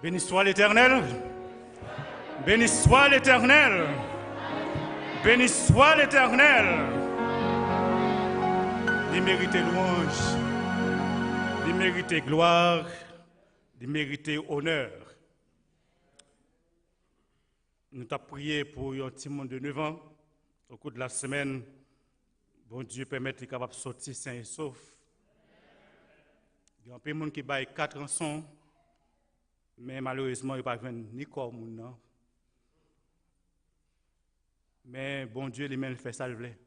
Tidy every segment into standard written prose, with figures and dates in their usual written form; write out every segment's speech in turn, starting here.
Béni soit l'Éternel. Béni soit l'Éternel. Béni soit l'Éternel. Il mérite louange. Il mérite gloire. Il mérite honneur. Nous t'avons prié pour un petit monde de 9 ans. Au cours de la semaine, bon Dieu permet qu'il capable de sortir sain et sauf. Il y a un peu de monde qui baille 4 rançons, mais malheureusement, il n'y a pas ni corps moun. Mais bon Dieu lui-même fait ça le voulait.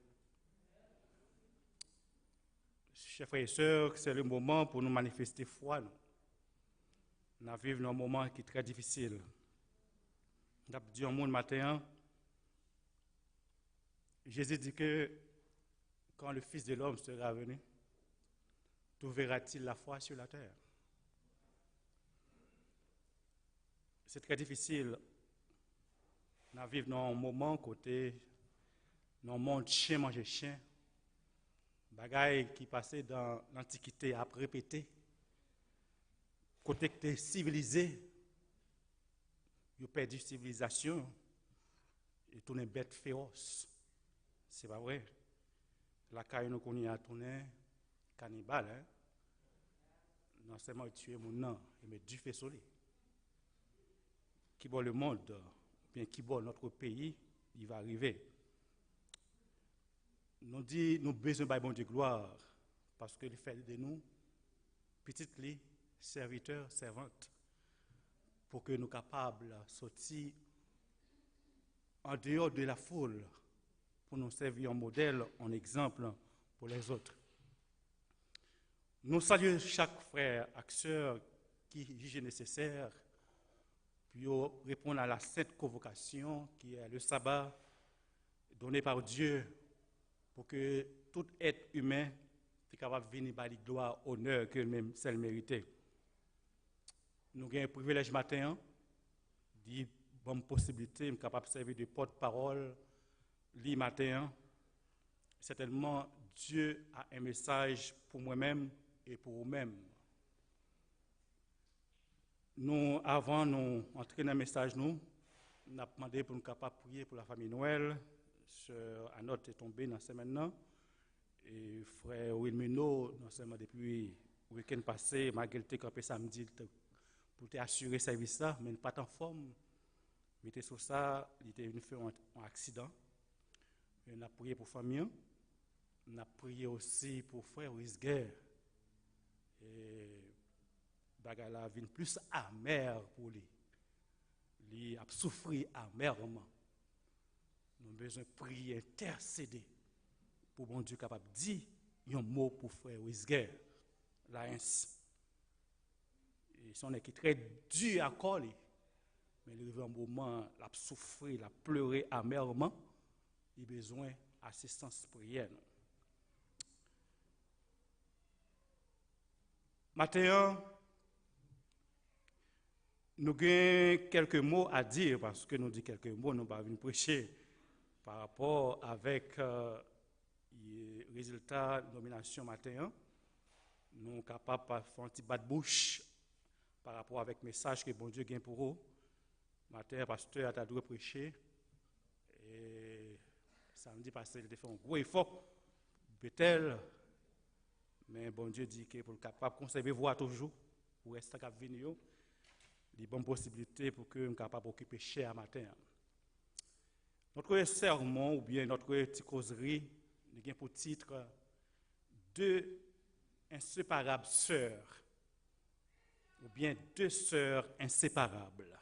Chers frères et sœurs, c'est le moment pour nous manifester foi. Nous vivons un moment qui est très difficile. Nous avons dit un monde matin, Jésus dit que quand le Fils de l'homme sera venu, trouvera-t-il la foi sur la terre? C'est très difficile. Nous vivons dans un moment côté, dans le monde chien manger chien, bagaille qui passait dans l'Antiquité à répéter, côté que tu es civilisé, tu as perdu civilisation et tu es bête féroce. C'est pas vrai. La caille nous connaît à tourner cannibale, hein? Non seulement tuer mon nom, mais du fait soleil. Qui bat le monde, bien qui bat notre pays, il va arriver. Nous dit nous besoin de bon Dieu gloire parce que il fait de nous petites clés, serviteurs, servantes, pour que nous capables de sortir en dehors de la foule pour nous servir en modèle, en exemple pour les autres. Nous saluons chaque frère et sœur qui juge nécessaire pour répondre à la sainte convocation qui est le sabbat donné par Dieu pour que tout être humain soit capable de venir par la gloire, honneur que même celle méritée. Nous avons un privilège matin, dit bonne possibilité, nous sommes capables de servir de porte-parole, li matin. Certainement, Dieu a un message pour moi-même et pour vous-même. Nous, avant nous entrer dans le message, nous avons demandé pour nous capables de prier pour la famille Noël. Anote est tombé dans ce maintenant. Et frère Wilmino, non seulement depuis le week-end passé, malgré le campé samedi, pour t'assurer ce service-là, mais pas en forme. Il était sur ça, il était venu faire un accident. Et on a prié pour la famille. On a prié aussi pour frère Wisger. Et bagala vient plus amer pour lui. Il a souffert amèrement. Nous avons besoin de prier, intercéder pour bon Dieu capable de dire un mot pour frère Wisger. Là, ainsi. Et son est très dur à coller. Mais il arrive un moment, il a souffert, il a pleuré amèrement. Il a besoin d'assistance prière. Maintenant, nous avons quelques mots à dire, parce que nous disons quelques mots, nous ne pouvons pas prêcher par rapport avec le résultat de nomination matin. Nous sommes capables de faire un petit bas de bouche par rapport avec le message que bon Dieu gagne pour vous. Matin, le pasteur a dû prêcher. Et samedi passé, il a fait un gros effort. Bethel. Mais bon Dieu dit que pour le capable de conserver voix toujours, pour rester capable de venir, il y a de bonnes possibilités pour que nous soyons capables d'occuper cher matin. Notre sermon ou bien notre petite causerie, nous avons pour titre deux inséparables sœurs, ou bien deux sœurs inséparables.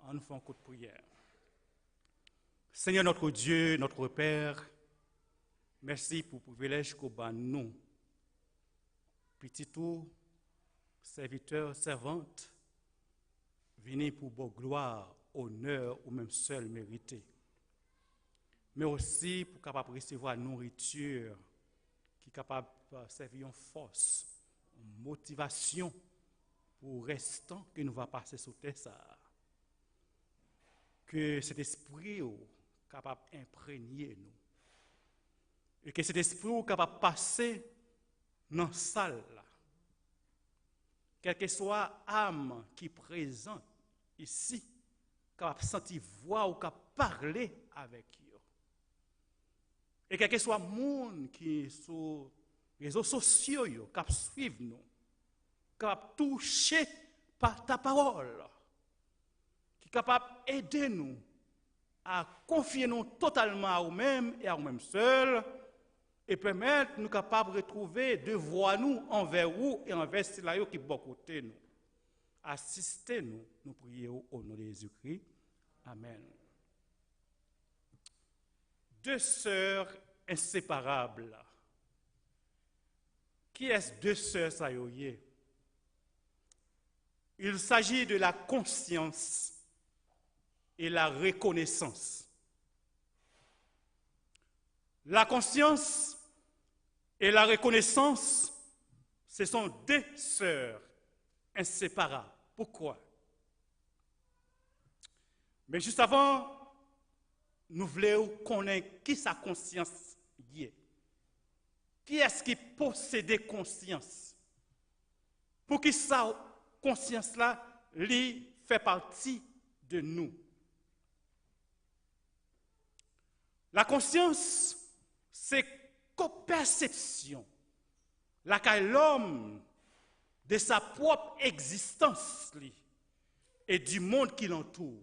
En nous faisant un coup de prière. Seigneur notre Dieu, notre Père, merci pour le privilège que vous nous, petit tout, serviteurs, servantes, venir pour vos gloire, honneur ou même seul mérité. Mais aussi pour capable recevoir la nourriture qui est capable de servir en force, en motivation pour le restant que nous va passer sur terre. Que cet esprit est capable d'imprégner nous. Et que cet esprit est capable de passer dans la salle. quelle que soit l'âme qui est présente ici, capable de sentir voix ou capable de parler avec eux. Et quel que soit le monde qui est sur les réseaux sociaux, capable de suivre nous, capable de toucher par ta parole, qui est capable d'aider nous à confier nous totalement à nous-mêmes et à nous-mêmes seuls, et permettre nous capables de retrouver de voix nous envers vous et envers ceux qui sont côté nous. Assistez-nous, nous prions au nom de Jésus-Christ. Amen. Deux sœurs inséparables. Qui est-ce deux sœurs ça y est? Il s'agit de la conscience et la reconnaissance. La conscience et la reconnaissance, ce sont deux sœurs inséparables. Pourquoi? Mais juste avant, nous voulons connaître qui sa conscience est. Qui est-ce qui possède conscience? Pour qui sa conscience-là, lui, fait partie de nous. La conscience, c'est co-perception, laquelle l'homme de sa propre existence et du monde qui l'entoure.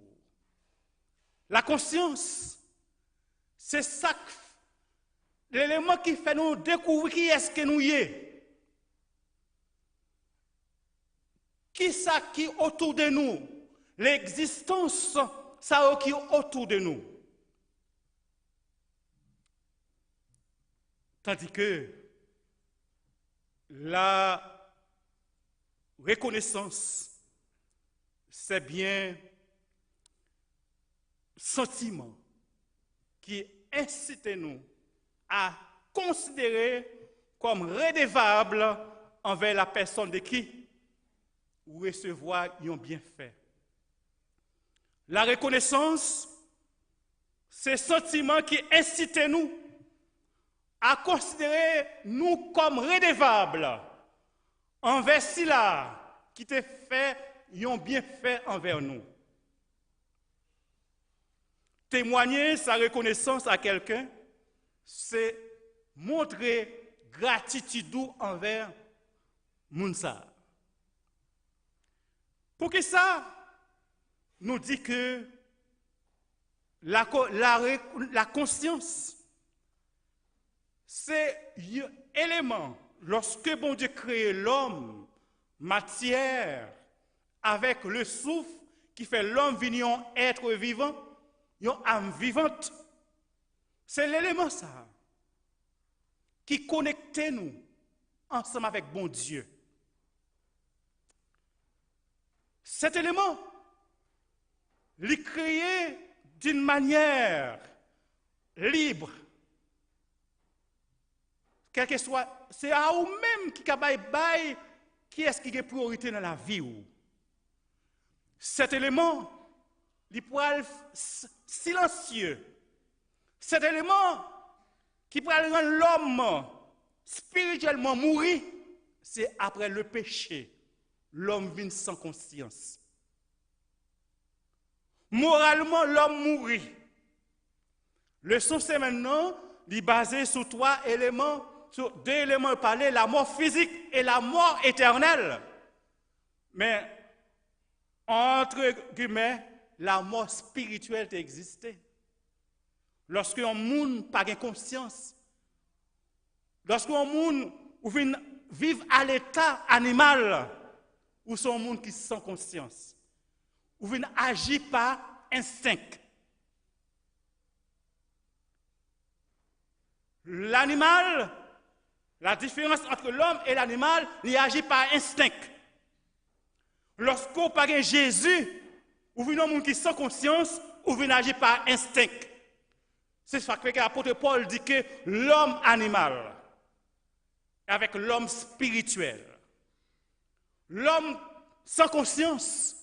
La conscience, c'est ça, l'élément qui fait nous découvrir qui est-ce que nous y est. Qui ça qui est autour de nous, l'existence, ça qui est autour de nous. Tandis que la reconnaissance, c'est bien sentiment qui incite nous à considérer comme redevable envers la personne de qui ou recevoir un bienfait. La reconnaissance, c'est sentiment qui incite nous à considérer nous comme redevables envers cela qui te fait un bienfait envers nous. Témoigner sa reconnaissance à quelqu'un, c'est montrer gratitude envers Mounsa. Pour que ça nous dit que la conscience, c'est un élément, lorsque bon Dieu crée l'homme, matière, avec le souffle qui fait l'homme venir un être vivant, une âme vivante. C'est l'élément ça qui connecte nous ensemble avec bon Dieu. Cet élément, il est créé d'une manière libre. Quel que soit, c'est à vous-même qui baille qui est-ce qui a priorité dans la vie. Cet élément, il peut être silencieux. Cet élément qui peut rendre l'homme spirituellement mourir, c'est après le péché. L'homme vient sans conscience. Moralement, l'homme mourit. Le son, c'est maintenant, il est basé sur trois éléments, sur deux éléments parlés, la mort physique et la mort éternelle. Mais, entre guillemets, la mort spirituelle existait. Lorsque un monde n'a pas conscience, lorsque un monde vit à l'état animal, ou sont un monde qui sans conscience, ou agit par instinct. L'animal, la différence entre l'homme et l'animal, il agit par instinct. Lorsqu'on parle de Jésus, ou vient un monde qui sans conscience, ou vient agir par instinct. C'est ce que l'apôtre Paul dit que l'homme animal, avec l'homme spirituel, l'homme sans conscience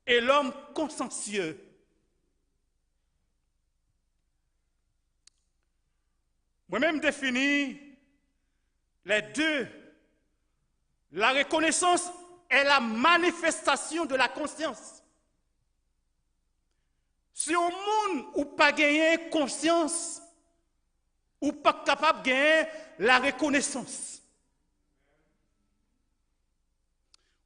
et l'homme consciencieux. Moi-même définis les deux. La reconnaissance est la manifestation de la conscience. Si on monde ou pas gagner conscience, ou pas capable de gagner la reconnaissance.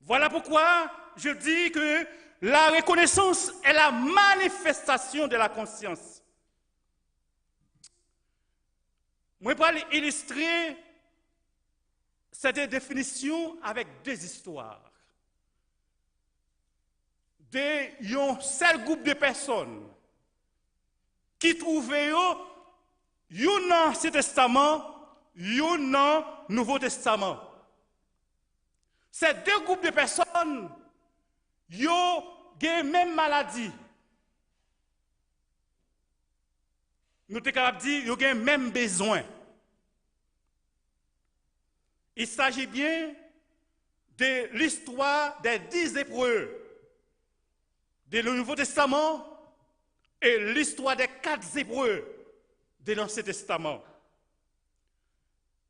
Voilà pourquoi je dis que la reconnaissance est la manifestation de la conscience. Je vais illustrer cette définition avec deux histoires. Un seul groupe de personnes qui trouvaient un dans l'Ancien Testament, un dans le Nouveau Testament. Ces deux groupes de personnes, ils ont la même maladie. Nous sommes capables de dire qu'ils ont le même besoin. Il s'agit bien de l'histoire des 10 épreuves de le Nouveau Testament et l'histoire des 4 épreuves de l'Ancien Testament.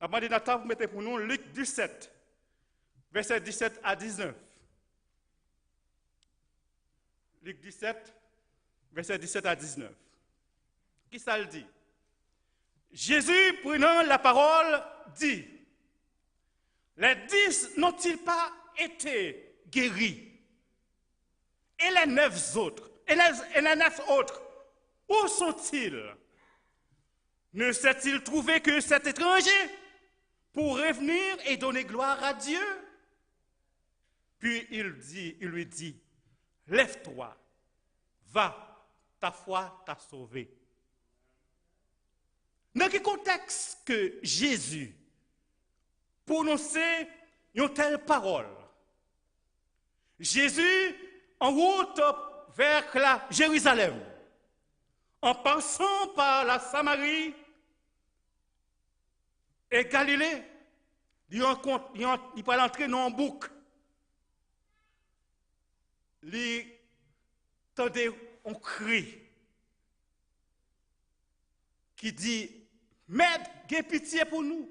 Avant de Nathan, vous mettez pour nous Luc 17, versets 17 à 19. Luc 17, versets 17 à 19. Qui ça le dit? Jésus, prenant la parole, dit: les 10 n'ont-ils pas été guéris? Et les 9 autres, où sont-ils? Ne s'est-il trouvé que cet étranger pour revenir et donner gloire à Dieu? Puis il lui dit: lève-toi, va, ta foi t'a sauvé. Dans quel contexte que Jésus prononçait une telle parole? Jésus, en route vers la Jérusalem, en passant par la Samarie et Galilée, il peut entrer dans un bouc. Il entendait un cri qui dit: Maître, aie pitié pour nous.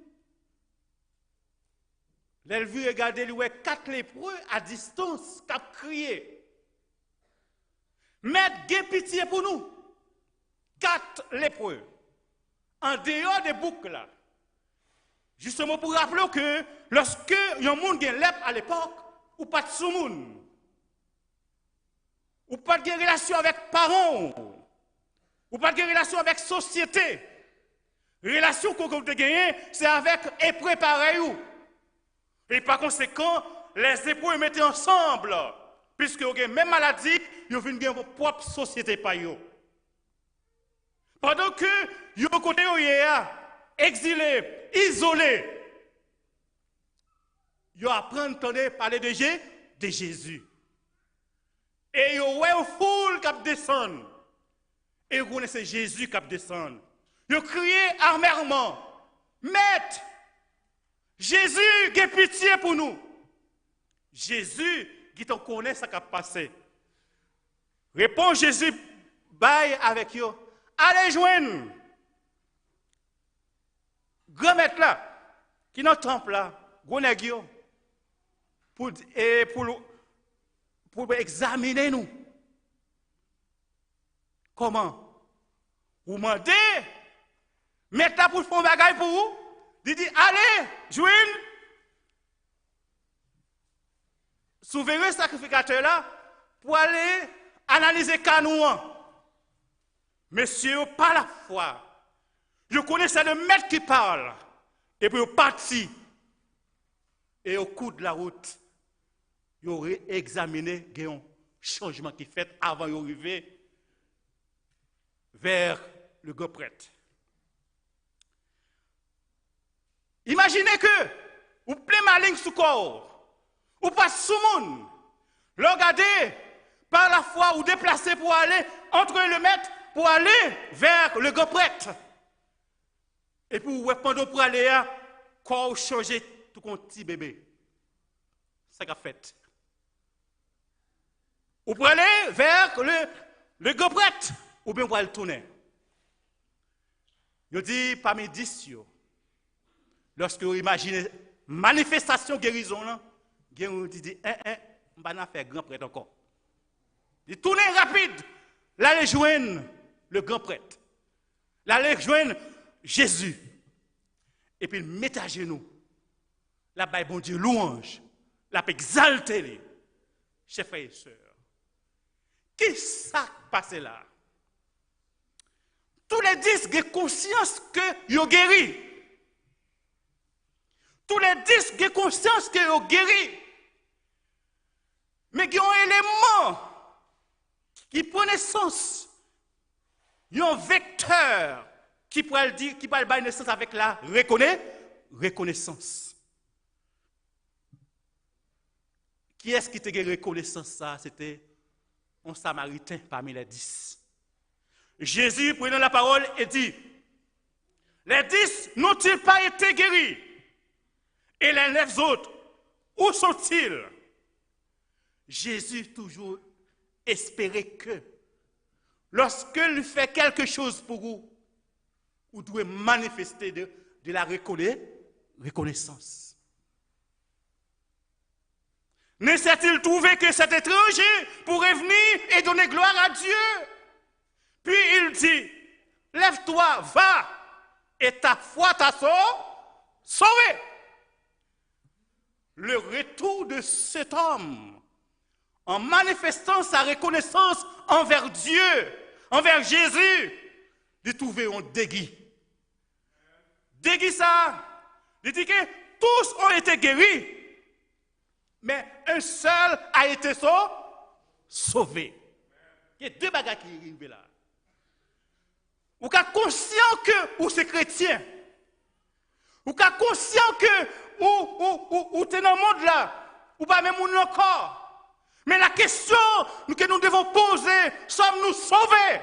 Elle vit regarder lui 4 lépreux à distance qui ont crié: Maître, aie pitié pour nous. 4 lépreux en dehors des boucs là. Justement pour rappeler que lorsque un monde a lèpre à l'époque, ou pas de sous-monde, ou pas de relation avec parents, ou pas de relation avec société. Relation qu'on a gagné, c'est avec épreuves pareils. Et par conséquent, les épreuves mettent ensemble, puisque vous avez la même maladie, vous avez une propre société par eux. Pendant que vous côté exilé, isolé, vous apprenez à parler de Jésus. Et vous avez une foule qui descend. Et vous connaissez Jésus qui descend. Vous criez amèrement: Maître, Jésus, aie pitié pour nous. Jésus, qui te connaît ce qui a passé. Répond Jésus, baille avec eux. Allez joindre. Grand maître là, qui nous trempe là, pour examiner nous. Comment? Vous demandez, mettez là pour faire un bagage pour vous. Il dit: allez, joindre. Souverain sacrificateur là, pour aller analyser Canouan. Monsieur, par la foi, je connaissais le maître qui parle, et puis il parti. Et au cours de la route, il aurait examiné un changement qui fait avant d'arriver vers le grand prêtre. Imaginez que vous prenez ma ligne sous corps, ou pas sous monde, regardez par la foi ou déplacez pour aller entre le maître pour aller vers le grand prêtre. Et puis vous pendant pour aller à quoi changer tout un petit bébé. C'est ce qu'a fait. Ou pour aller vers le grand prêtre, ou bien pour aller tourner. Je dis parmi 10, lorsque vous imaginez manifestation guérison, il dit, on va faire grand prêtre encore. Il tourne rapide, là, aller joindre le grand prêtre. Là, aller joindre Jésus. Et puis, il met à genoux. Là, bon Dieu, louange. Là, exalter les chers frères et sœurs. Qu'est-ce qui s'est passé là? Tous les 10 ont conscience que ils ont guéri. Tous les 10 ont conscience que ils ont guéri. Mais il y a un élément qui prend naissance. Il y a un vecteur qui peut dire, qui peut avoir naissance avec la reconnaissance. Qui est-ce qui t'a eu reconnaissance ça? C'était un Samaritain parmi les 10. Jésus prenant la parole et dit, les 10 n'ont-ils pas été guéris? Et les 9 autres, où sont-ils? Jésus toujours espérait que lorsqu'il fait quelque chose pour vous, vous devez manifester de la reconnaissance. Ne s'est-il trouvé que cet étranger pourrait venir et donner gloire à Dieu? Puis il dit, lève-toi, va, et ta foi t'a sauvé. Le retour de cet homme, en manifestant sa reconnaissance envers Dieu, envers Jésus, de trouver un déguis. Déguis ça, il dit que tous ont été guéris, mais un seul a été sauvé. Il y a deux bagages qui arrivent là. Vous êtes conscient que vous êtes chrétien. Vous êtes conscient que vous êtes dans le monde là. Vous pas même encore. Mais la question que nous devons poser, sommes-nous sauvés?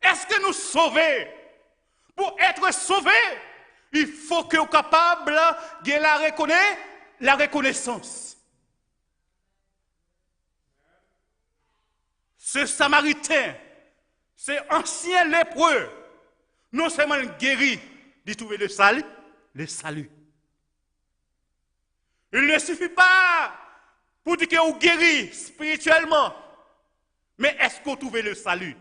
Est-ce que nous sauvés? Pour être sauvés, il faut que vous soyez capables de la reconnaissance. Ce Samaritain, c'est ancien lépreux, non seulement guéri, de trouver le salut. Il ne suffit pas pour dire que vous guéri spirituellement, mais est-ce que vous trouvez le salut?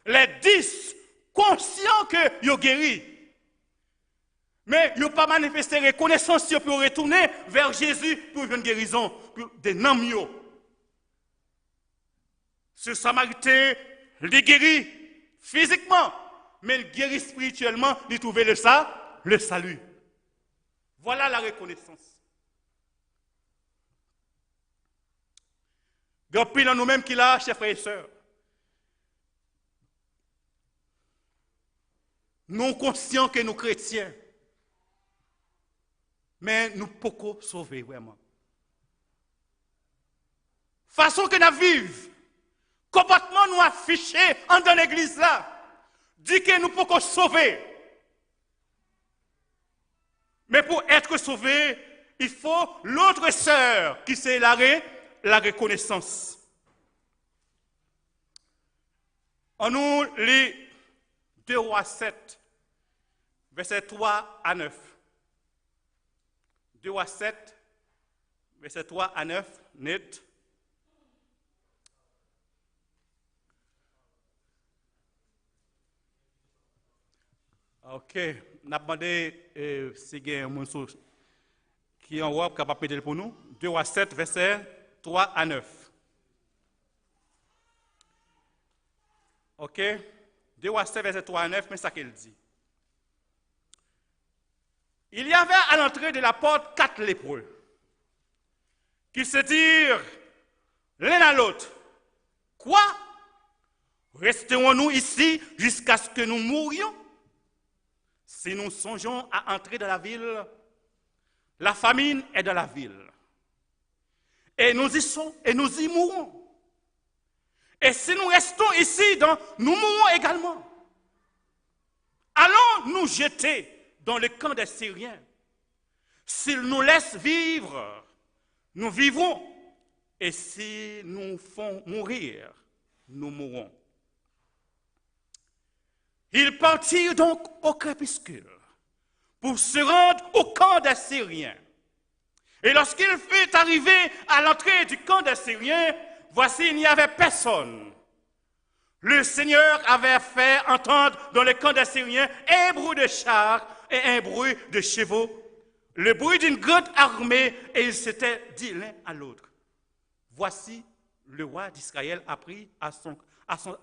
Les 10 conscients que vous guéri, mais ils n'ont pas manifesté reconnaissance pour retourner vers Jésus pour une guérison des noms. Ce Samaritain, il guérit physiquement, mais il guérit spirituellement, il trouve le salut. Voilà la reconnaissance. Gapil dans nous-mêmes qui l'a, chers frères et sœurs. Nous conscients que nous chrétiens, mais nous pouvons sauver vraiment. Façon que nous vivons, comportement nous affiché dans l'église là, dit que nous pouvons sauver. Mais pour être sauvé, il faut l'autre sœur qui c'est la reconnaissance. On nous lit 2 Rois 7, versets 3 à 9. 2 Rois 7, versets 3 à 9, net. Ok, on a demandé si il y a un monde qui est en Europe capable de pour nous. 2 Rois 7, versets 3 à 9. Ok, 2 Rois 7, versets 3 à 9, mais c'est ça qu'il dit. Il y avait à l'entrée de la porte 4 lépreux qui se dirent l'un à l'autre, quoi? Resterons-nous ici jusqu'à ce que nous mourions? Si nous songeons à entrer dans la ville, la famine est dans la ville. Et nous y mourrons. Et si nous restons ici, nous mourrons également. Allons nous jeter dans le camp des Syriens. S'ils nous laissent vivre, nous vivrons. Et s'ils nous font mourir, nous mourrons. Ils partirent donc au crépuscule pour se rendre au camp des Syriens. Et lorsqu'il fut arrivé à l'entrée du camp des Syriens, voici, il n'y avait personne. Le Seigneur avait fait entendre dans le camp des Syriens un bruit de chars et un bruit de chevaux, le bruit d'une grande armée, et ils s'étaient dit l'un à l'autre, voici, le roi d'Israël a pris à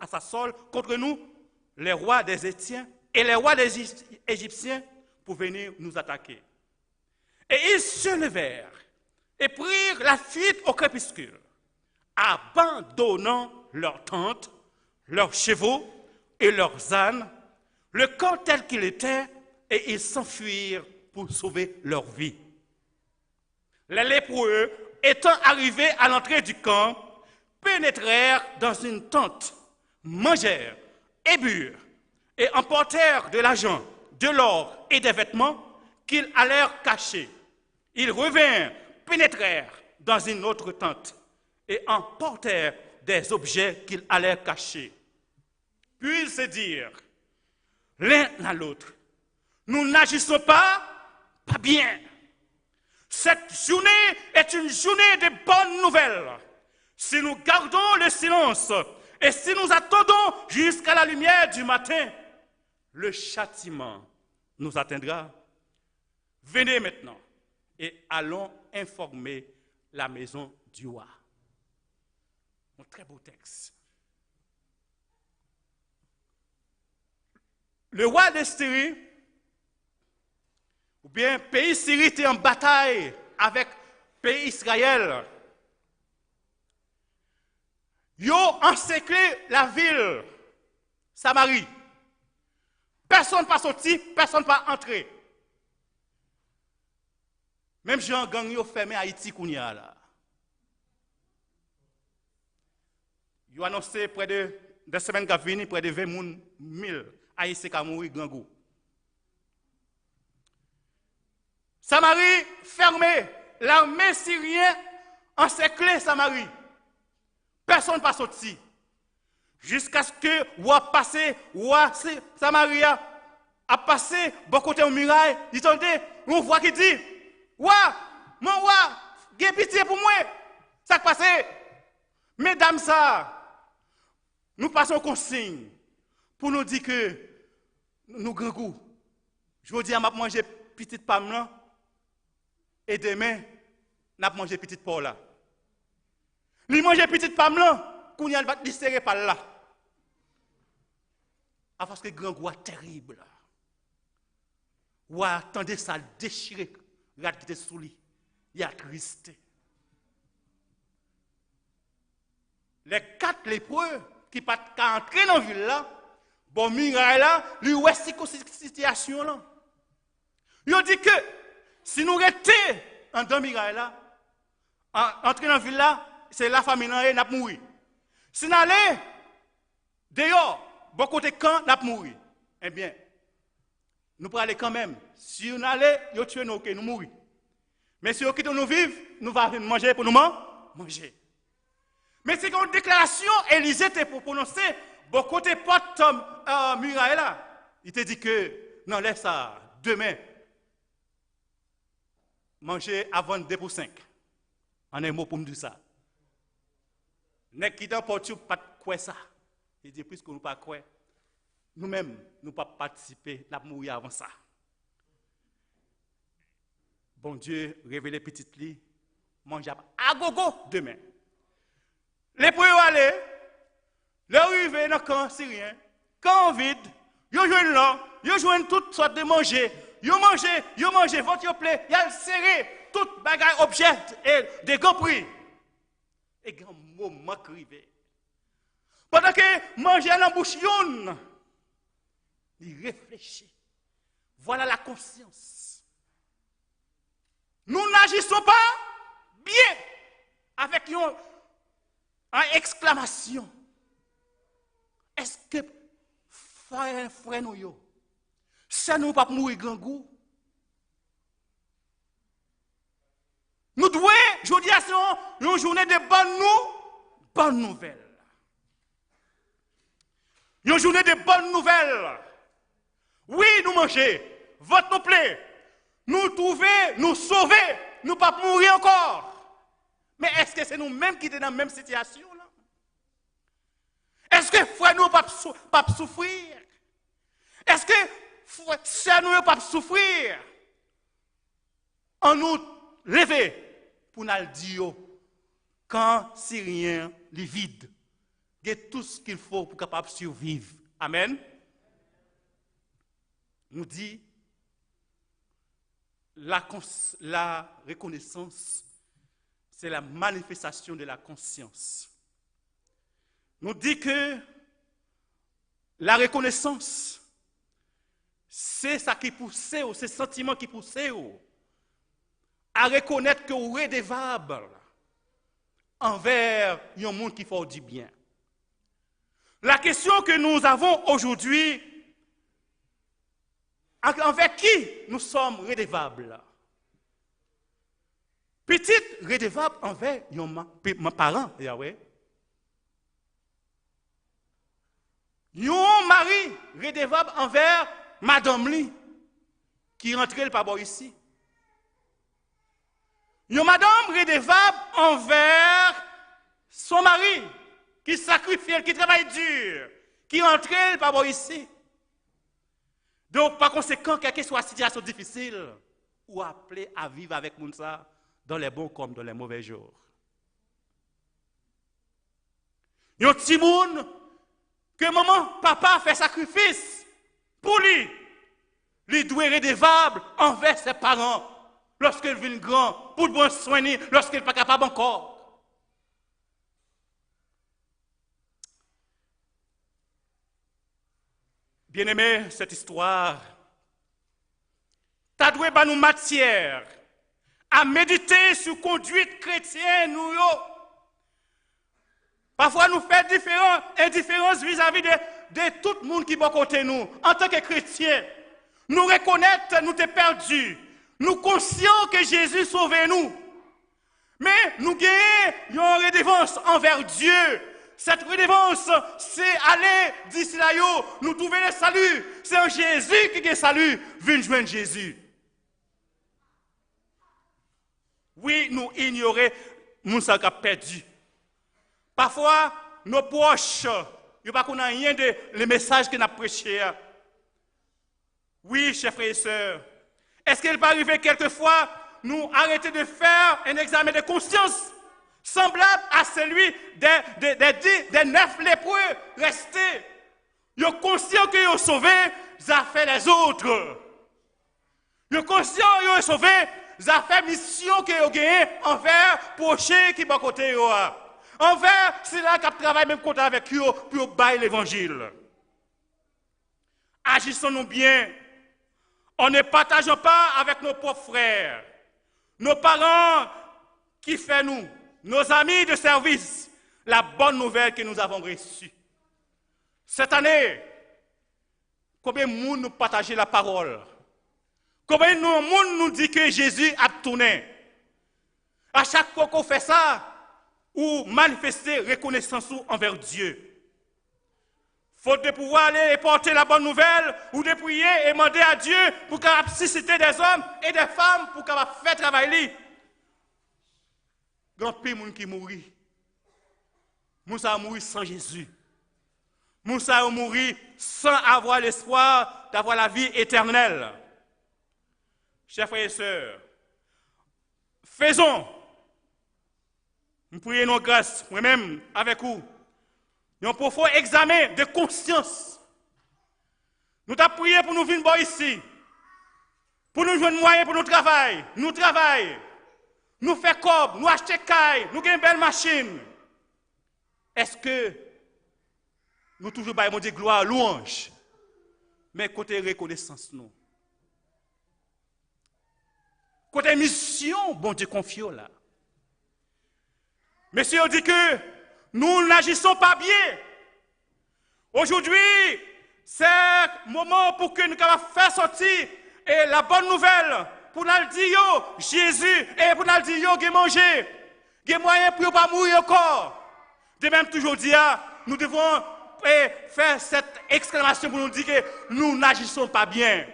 sa solde contre nous les rois des Étiens et les rois des Égyptiens pour venir nous attaquer. Et ils se levèrent et prirent la fuite au crépuscule, abandonnant leurs tentes, leurs chevaux et leurs ânes, le camp tel qu'il était, et ils s'enfuirent pour sauver leur vie. Les lépreux, étant arrivés à l'entrée du camp, pénétrèrent dans une tente, mangèrent et burent, et emportèrent de l'argent, de l'or et des vêtements qu'ils allèrent cacher. Ils revinrent, pénétrèrent dans une autre tente, et emportèrent des objets qu'ils allèrent cacher. Puis ils se dirent, l'un à l'autre, nous n'agissons pas bien. Cette journée est une journée de bonnes nouvelles. Si nous gardons le silence et si nous attendons jusqu'à la lumière du matin, le châtiment nous atteindra. Venez maintenant et allons informer la maison du roi. Un très beau texte. Le roi de Syrie, ou bien pays Syrie était en bataille avec pays Israël. Ils ont encerclé la ville, Samarie. Personne ne pas sorti, personne ne pas entré. Même Jean Gang yo fermé Haïti kounya là. Ils ont annoncé près de des semaines qui viennent, près de 20 000 Haïtiens qui ont mouru grand goût. Samarie fermée, l'armée syrienne encerclée Samarie. Personne ne pas sorti. Jusqu'à ce que roi passé, roi Samaria a passé bon côté au muraille, il entendait une voix qui dit, roi, mon roi, j'ai pitié pour moi. Ça qui passé. Mesdames ça, nous passons consigne pour nous dire que nous grand goût. Je vous dis à manger petite pomme là et demain n'a manger petite pomme là. Li manger petite pomme là, qu'on y a va serrer par là. Parce que grand goût terrible. Ou attendez ça déchirer, regarde qui était sous lui. Il a triste. Les 4 lépreux qui pas entrer dans la ville là, bon miraille là, lui ouais situation là. Il dit que si nous restons en dans miraille là, entrer dans la ville là, c'est la famille là n'a mourir. Si nous allons dehors, beaucoup de camps n'a mourir. Eh bien, nous pourrons aller quand même. Si nous allons, nous tuer nous, nous mourir. Mais si nous quittons nous vivre, nous allons manger pour nous manger. Mais c'est une déclaration, Élisée t'a prononcé, beaucoup de portes muraille là. Il t'a dit que, non, laisse ça, demain, manger avant 2 pour 5. En un mot pour me dire ça. Ne quittons pas pas quoi ça. Il dit, puisque nous ne pas quoi, nous-mêmes, nous ne pas participer, nous mourir avant ça. Bon Dieu, révélez petit lit, manger à gogo demain. Les pour aller, le arriver dans le camp syrien, camp vide, ils jouent là, ils jouent toutes sortes de manger, ils mangent, votre plaît, ils serré, tout bagage objet et des grands prix. Et grand moment crivé. Pendant que manger dans la bouche, il réfléchit. Voilà la conscience. Nous n'agissons pas bien avec une exclamation. Est-ce que frère nous, ça nous pas mourir grand goût? Nous devons, je dis à ça, une journée de bonnes nouvelles. Une journée de bonnes nouvelles. Oui, nous manger, votre nous plaît, nous trouver, nous sauver, nous pas mourir encore. Mais est-ce que c'est nous-mêmes qui sommes dans la même situation là? Est-ce que frère nous pas souffrir? Est-ce que frère nous pas souffrir? En nous lever pour nous dire quand Syrien est vide, il y a tout ce qu'il faut pour capable survivre. Amen. Nous dit la reconnaissance, c'est la manifestation de la conscience. Nous dit que la reconnaissance, c'est ça qui pousse, c'est ce sentiment qui pousse à reconnaître que vous êtes redevable envers un monde qui fait du bien. La question que nous avons aujourd'hui, envers qui nous sommes redevables? Petite redevable envers mes parents, Yahweh. Yon mari redevable envers madame Li, qui rentrait par bord ici. Yon madame redevable envers son mari, qui sacrifie, qui travaille dur, qui rentrait par bord ici. Donc, par conséquent, quelle que soit la situation difficile, ou appelé à vivre avec Mounsa dans les bons comme dans les mauvais jours. Yon petit monde que maman, papa fait sacrifice pour lui. Lui doit être redevable envers ses parents lorsqu'il vient grand, pour le bon soigner, lorsqu'il n'est pas capable encore. Bien-aimé, cette histoire, t'as doué nous matière à méditer sur conduite chrétienne, nous. Parfois, nous faisons indifférence vis-à-vis de tout le monde qui est à côté de nous. En tant que chrétiens, nous reconnaître que nous sommes perdus. Nous conscients que Jésus sauve nous. Mais nous gagnons une redevance envers Dieu. Cette redevance, c'est aller d'ici là, nous trouver le salut. C'est en Jésus qui est salut. Venez joindre Jésus. Oui, nous ignorons, nous sommes perdus. Parfois, nos proches, ils ne connaissent pas rien de les messages que nous avons prêchés. Oui, chers frères et sœurs, est-ce qu'il peut arriver quelquefois, nous arrêter de faire un examen de conscience semblable à celui des 9 lépreux restés? Ils sont conscients qu'ils ont sauvé, ils ont fait les autres. Ils sont conscients qu'ils ont sauvé, ils ont fait mission qu'ils ont gagnée envers les prochains qui sont à côté. Envers ceux-là qui travaillent même contre avec eux pour bailler l'évangile. Agissons-nous bien. On ne partageons pas avec nos pauvres frères, nos parents qui font nous, nos amis de service, la bonne nouvelle que nous avons reçue. Cette année, combien de monde nous partagent la parole? Combien de monde nous dit que Jésus a tourné? À chaque fois qu'on fait ça, ou manifester reconnaissance envers Dieu. Faute de pouvoir aller porter la bonne nouvelle, ou de prier et demander à Dieu pour qu'il susciter des hommes et des femmes pour qu'il fasse travailler. Grand pays moun qui mourit. Moussa a mouru sans Jésus. Moussa a mouru sans avoir l'espoir d'avoir la vie éternelle. Chers frères et sœurs, faisons. Nous prions nos grâces, moi-même, avec vous. Nous avons profond examen de conscience. Nous avons prié pour nous venir ici. Pour nous jouer moyens pour nous travailler. Nous travaillons. Nous faisons cob, nous achetons caille, nous avons une belle machine. Est-ce que nous toujours baillons de gloire, louange, mais côté reconnaissance, nous? Côté mission, bon Dieu, confions là. Monsieur, on dit que nous n'agissons pas bien. Aujourd'hui, c'est le moment pour que nous puissions faire sortir la bonne nouvelle. Pour nous dire, Jésus, et pour nous dire, il y a manger. Il y a moyen pour ne pas mourir encore. De même, toujours dire, nous devons faire cette exclamation pour nous dire que nous n'agissons pas bien.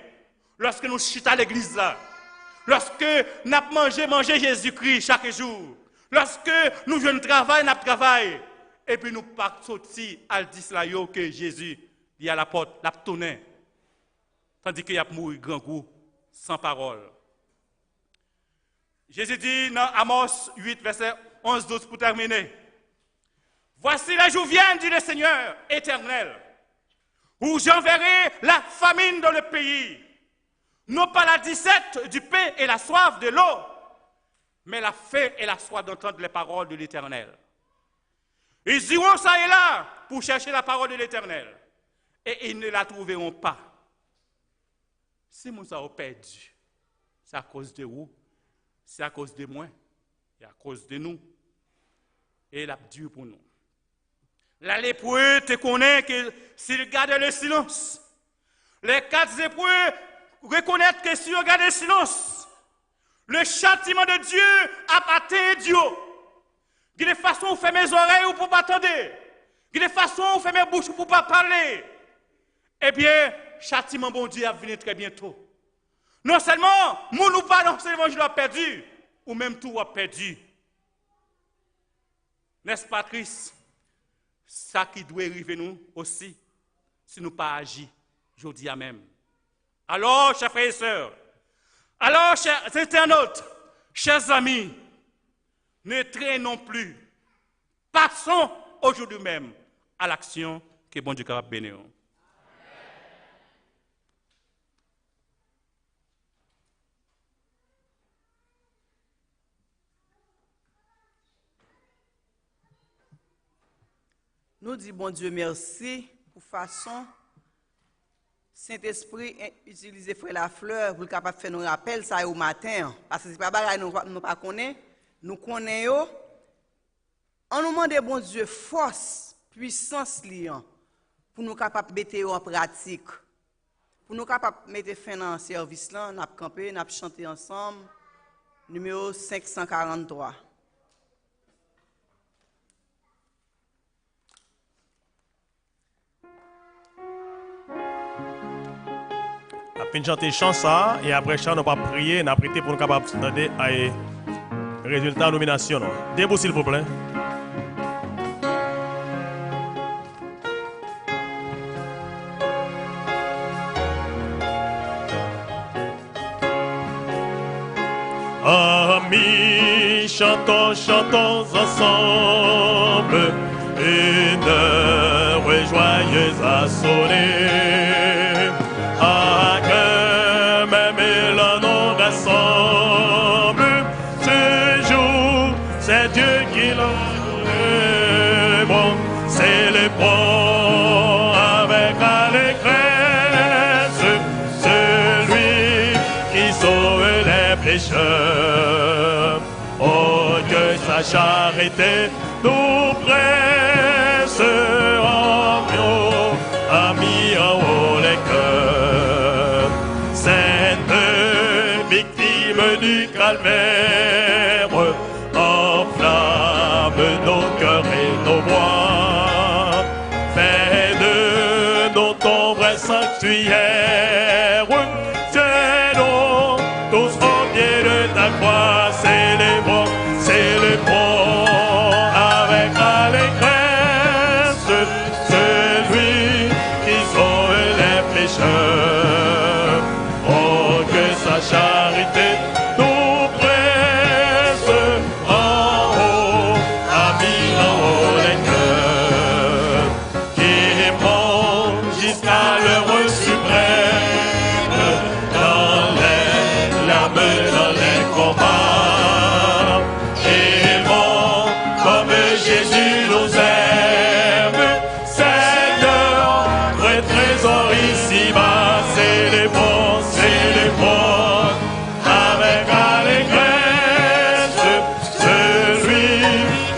Lorsque nous chutons à l'église là, Lorsque nous mangé Jésus-Christ chaque jour. Lorsque nous jouons travail, nous travaillons. Et puis nous partons sortir à l'Islayo que Jésus il à la porte, l'a tourné. Tandis qu'il a mouru grand goût, sans parole. Jésus dit dans Amos 8, verset 11-12 pour terminer. Voici les jours viennent, dit le Seigneur éternel, où j'enverrai la famine dans le pays. Non pas la disette du pain et la soif de l'eau, mais la faim et la soif d'entendre les paroles de l'Éternel. Ils iront ça et là pour chercher la parole de l'Éternel, et ils ne la trouveront pas. Si nous avons perdu, c'est à cause de vous, c'est à cause de moi, c'est à cause de nous, et la Dieu pour nous. La lépreux te connaît que s'il garde le silence, les quatre lépreux reconnaissent que s'ils gardent le silence, le châtiment de Dieu a atteint Dieu. Il y a des façons où faire mes oreilles pour ne pas attendre. Il y a des façons où faire mes bouches pour ne pas parler. Eh bien, châtiment bon Dieu va venir très bientôt. Non seulement, nous pas dans cet évangile a perdu, ou même tout a perdu. N'est-ce pas triste? Ça qui doit arriver nous aussi, si nous pas agir, je dis à même. Alors, chers frères et sœurs, alors, chers internautes, chers amis, ne traînons plus. Passons aujourd'hui même à l'action que bon Dieu capable de bénir. Nous disons bon Dieu merci pour façon Saint-Esprit utiliser frère Lafleur pour capable faire nos rappels ça au matin parce que c'est pas bagaille nous pas connaît nous connaissons on nous demande bon Dieu force puissance liant pour nous capable mettre en pratique pour nous capable mettre fin dans service là n'a camper n'a chanter ensemble numéro 543. Après chanter chanson et après ça nous pas prier, nous prêter pour nous capable demander à résultat de nomination. Debout s'il vous plaît. Amis, chantons, chantons ensemble, une heure joyeuse à sonner. C'est Dieu qui l'a donné, bon, c'est le bon avec allégresse, celui qui sauve les pécheurs. Oh, que sa charité nous presse en haut, amis en haut les cœurs. Sainte victime du calvaire, nos cœurs et nos voix, fais de nos ton vrai sanctuaire, tiens-nous tous au pied de ta croix, célébrons avec allégresse, celui qui sauve les pécheurs. Oh, que sa charité nous presse en haut, amis en haut les cœurs, qui monte jusqu'à l'heure suprême, dans les larmes, dans les combats, qui monte comme Jésus nous aime, Seigneur, vrai trésor ici-bas, c'est les bons, avec allégresse, celui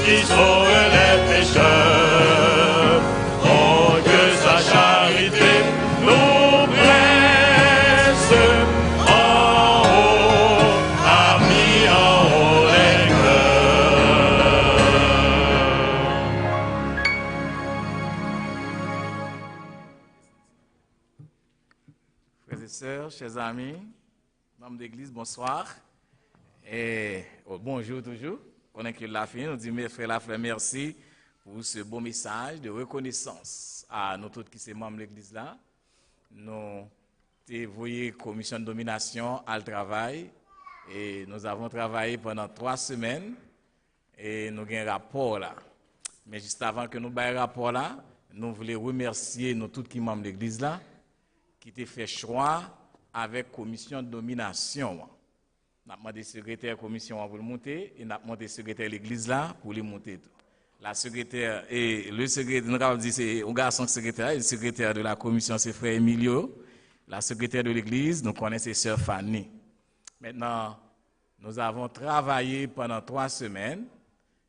qui sauve les pécheurs. Oh, que sa charité nous presse en haut, amis en haut les cœurs. Frères et sœurs, chers amis, Membres d'église, bonsoir. Et bonjour toujours. On est que la fin, nous disons, frère Lafleur, merci pour ce beau message de reconnaissance à nous tous qui sommes membres de l'église là. Nous voyé commission de domination à le travail et nous avons travaillé pendant 3 semaines et nous avons un rapport là. Mais juste avant que nous ayons un rapport là, nous voulons remercier nous tous qui sommes membres de l'église là qui ont fait choix avec commission de domination. Nous avons demandé secrétaire commission pour le monter et nous avons demandé secrétaire de l'église là pour le monter. La secrétaire et le secrétaire, nous avons dit c'est un garçon secrétaire, et le secrétaire de la commission c'est frère Emilio, la secrétaire de l'église, nous connaissons sœur Fanny. Maintenant, nous avons travaillé pendant 3 semaines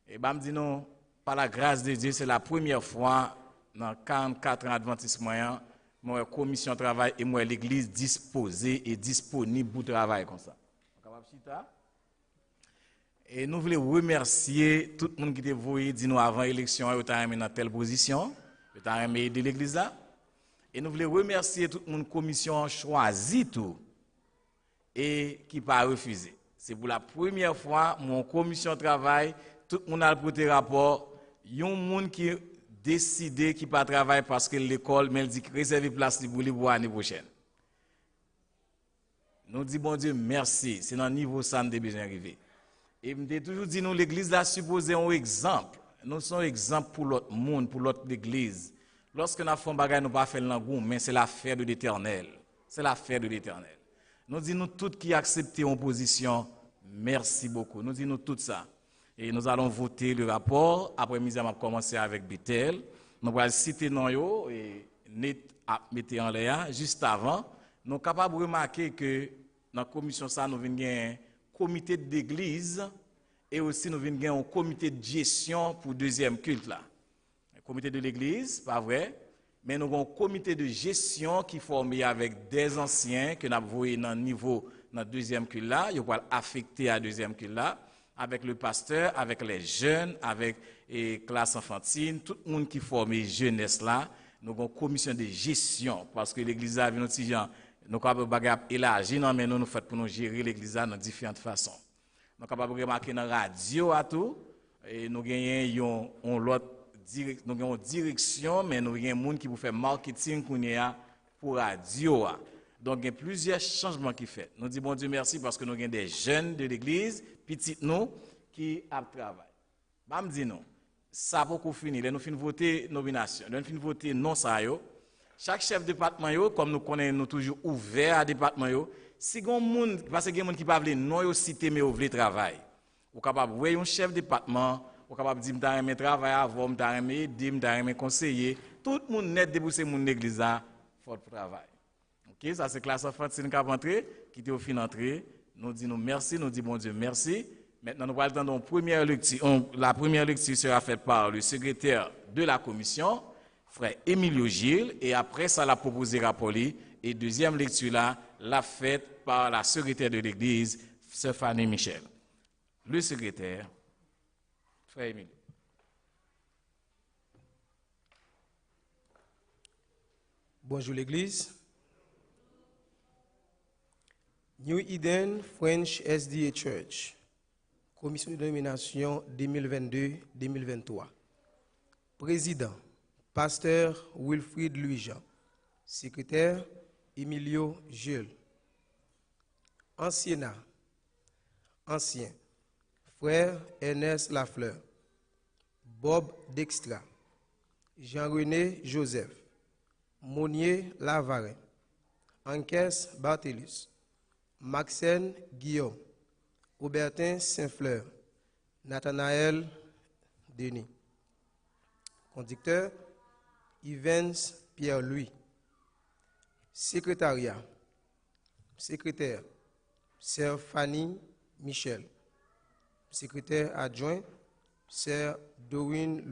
et nous disons, par la grâce de Dieu, c'est la première fois dans 44 ans adventiste moyen, moi commission de travail et moi l'église disposée et disponible pour travailler comme ça. Et nous voulons remercier tout le monde qui était voué, dis-nous avant l'élection, et qui dans telle position, qui a aidé l'église là. Et nous voulons remercier tout le monde commission choisi tout et qui n'a pas refusé. C'est pour la première fois mon commission de travail, tout le monde a porté rapport, il y a un monde qui décidé qui pas travailler parce que l'école mais elle dit réserver place pour l'année prochaine. Nous disons bon Dieu merci, c'est dans le niveau ça nous besoin d'arriver. Et me toujours dit nous l'église là supposé un exemple. Nous sommes un exemple pour l'autre monde, pour l'autre église. Lorsque nous faisons bagage nous pas faire l'engouement, mais c'est l'affaire de l'Éternel. C'est l'affaire de l'Éternel. Nous disons nous tous qui acceptons en position, merci beaucoup. Nous disons nous tout ça. Et nous allons voter le rapport. Après midi on va commencer avec Bethel. Nous allons citer non yo et net à mettre en l'air juste avant. Nous sommes capables de remarquer que dans la commission, ça, nous avons un comité d'église et aussi nous avons un comité de gestion pour le deuxième culte. Là. Le comité de l'église, pas vrai, mais nous avons un comité de gestion qui est formé avec des anciens que nous avons vu dans le niveau dans le deuxième culte là, ils vont affecter à deuxième culte là, avec le pasteur, avec les jeunes, avec les classes enfantines, tout le monde qui forme jeunesse là. Nous avons une commission de gestion parce que l'église a vu notre gens. Nous sommes capables d'élargir, mais nous faisons pour nous gérer l'église de différentes façons. Nous sommes capables de remarquer dans la radio à tout, et nous avons une direction, mais nous avons des gens qui font marketing pour la radio. Donc il y a plusieurs changements qui fait. Nous disons bon Dieu merci parce que nous avons des jeunes de l'église, petits nous, qui travaillent. Je dis non, ça va pour finir. Nous finissons voter nomination, nous finissons voter non ça yo. Chaque chef de département, comme nous connaissons, nous toujours ouverts à département, si vous avez parce que des gens qui ne peuvent pas non citer mais vous travail. Vous capable voir un chef de département, vous capable dire m'ta aimer travail avant, m'ta aimer aider, m'ta aimer conseiller, tout le monde net débousser mon église là fort travail. OK, ça c'est classe enfantine qui a rentré, qui était au fin d'entrée. Nous disons merci, nous disons bon Dieu merci. Maintenant nous allons attendre première lecture. La première lecture sera faite par le secrétaire de la commission. Frère Emilio Gilles, et après ça l'a proposé Rapoli, et deuxième lecture là, l'a faite par la secrétaire de l'église, Sœur Fanny Michel. Le secrétaire, Frère Emilio. Bonjour l'église. New Eden French SDA Church, commission de domination 2022-2023. Président, Pasteur Wilfried Louis-Jean, secrétaire Emilio Gilles, ancien, frère Ernest Lafleur, Bob Dextra, Jean-René Joseph, Monnier Lavarin, Anques Barthelus, Maxène Guillaume, Aubertin Saint-Fleur, Nathanaël Denis, conducteur Yvens Pierre-Louis, secrétaire, Sœur Fanny Michel, secrétaire adjoint, Sœur Dorine